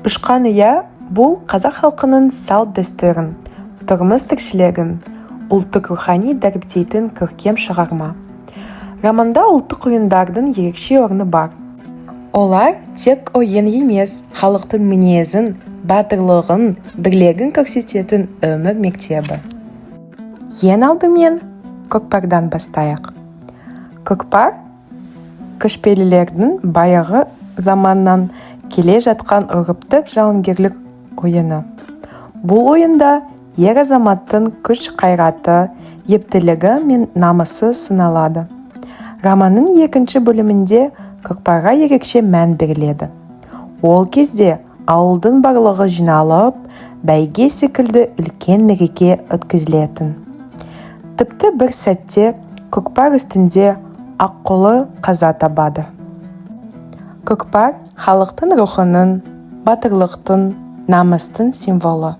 Ұшқан ұя бұл қазақ халқының салт дәстүрін, тұрмыс тіршілігін, ұлттық рухани дәріптейтін көркем шығарма. Романда ұлттық ойындардың ерекше орны бар. Олар тек ойын емес, халықтың мінезін, батырлығын, бірлігін көрсететін өмір мектебі. Ең алдымен көкпардан бастайық. Көкпар көшпелілердің баяғы заманнан келе жатқан ұрыптық жауынгерлік ойыны. Бұл ойында ер азаматтың күш қайраты, ептілігі мен намысы сыналады. Романның екінші бөлімінде көкпарға ерекше мән беріледі. Ол кезде ауылдың барлығы жиналып, бәйге секілді үлкен мереке өткізілетін. Тіпті бір сәтте көкпар үстінде аққұлы қаза табады. Көкпар халықтың рухының, батырлықтың, намыстың символы.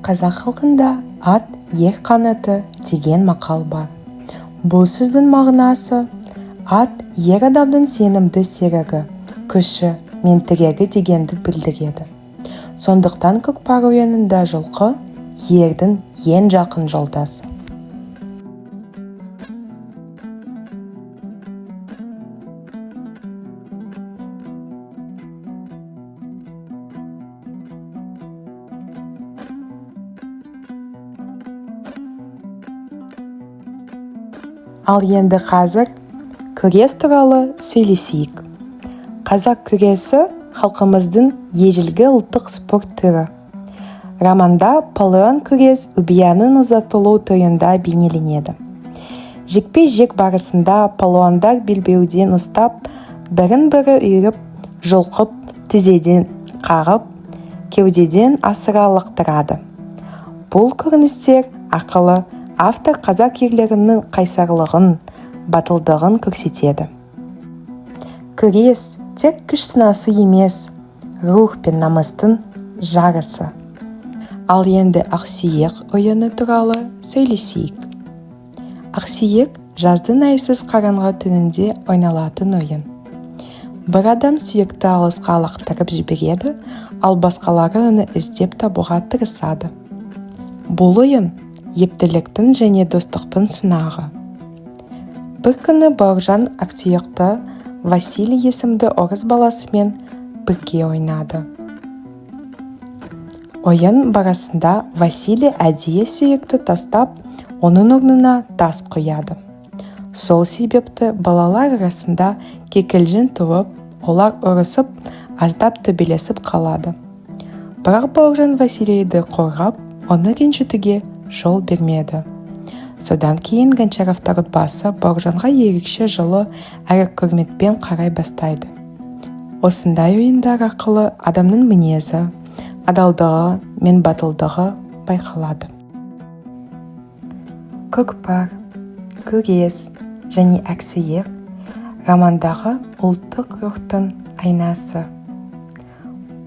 Қазақ халқында ат ер қанаты деген мақал бар. Бұл сөздің мағынасы ат ер адамның сенімді серігі, күші мен тірегі дегенді білдіреді. Сондықтан көкпар ойынында жылқы ердің ең жақын жолдасы. Ал енді қазір күрес туралы сөйлесейік. Қазақ күресі халқымыздың ежелгі ұлттық спорт түрі. Романда палуан күрес ұбияның ұзатылу тойында бейнеленеді. Жекпе-жек барысында палуандар белбеуден ұстап, бірін-бірі үйіріп, жұлқып, тізеден қағып, кеудеден асыра лақтырады. Бұл көріністер арқылы автор қазақ ерлерінің қайсарлығын, батылдығын көрсетеді. Күрес тек күш сынасу емес, рух пен намыстың жарысы. Ал енді ақсүйек ойыны туралы сөйлесейік. Ақсүйек жаздың айсыз қараңғы түнінде ойналатын ойын. Бір адам сүйекті алысқа лақтырып жібереді, ал басқалары оны іздеп табуға тырысады. Бұл ойын ептіліктің және достықтың сынағы. Бір күні Бауыржан ақсүйекті Василий есімді орыс баласымен бірге ойнады. Ойын барысында Василий әдейі сүйекті тастап, оның орнына тас қояды. Сол себепті балалар арасында кикілжің туып, олар ұрысып, аздап төбелесіп қалады. Бірақ Бауыржан Василийді қорғап, оны ренжітуге жол бермеді. Содан кейін Гончаровтар отбасы Бауыржанға ерекше жылы әрі құрметпен қарай бастайды. Осындай ойындар арқылы адамның мінезі, адалдығы мен батылдығы байқалады. Көкпар, күрес және ақсүйек романдағы ұлттық рухтың айнасы.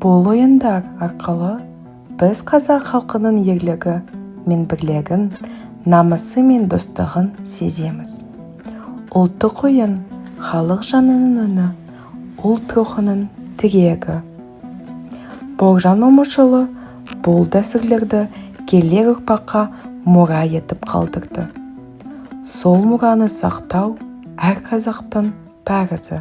Бұл ойындар арқылы біз қазақ халқының ерлігі мен бірлігін, намысы мен достығын сеземіз. Ұлттық ойын халық жанының үні, ұлт рухының тірегі. Бауыржан Момышұлы бұл дәстүрлерді келер ұрпаққа мұра етіп қалдырды. Сол мұраны сақтау әр қазақтың парызы.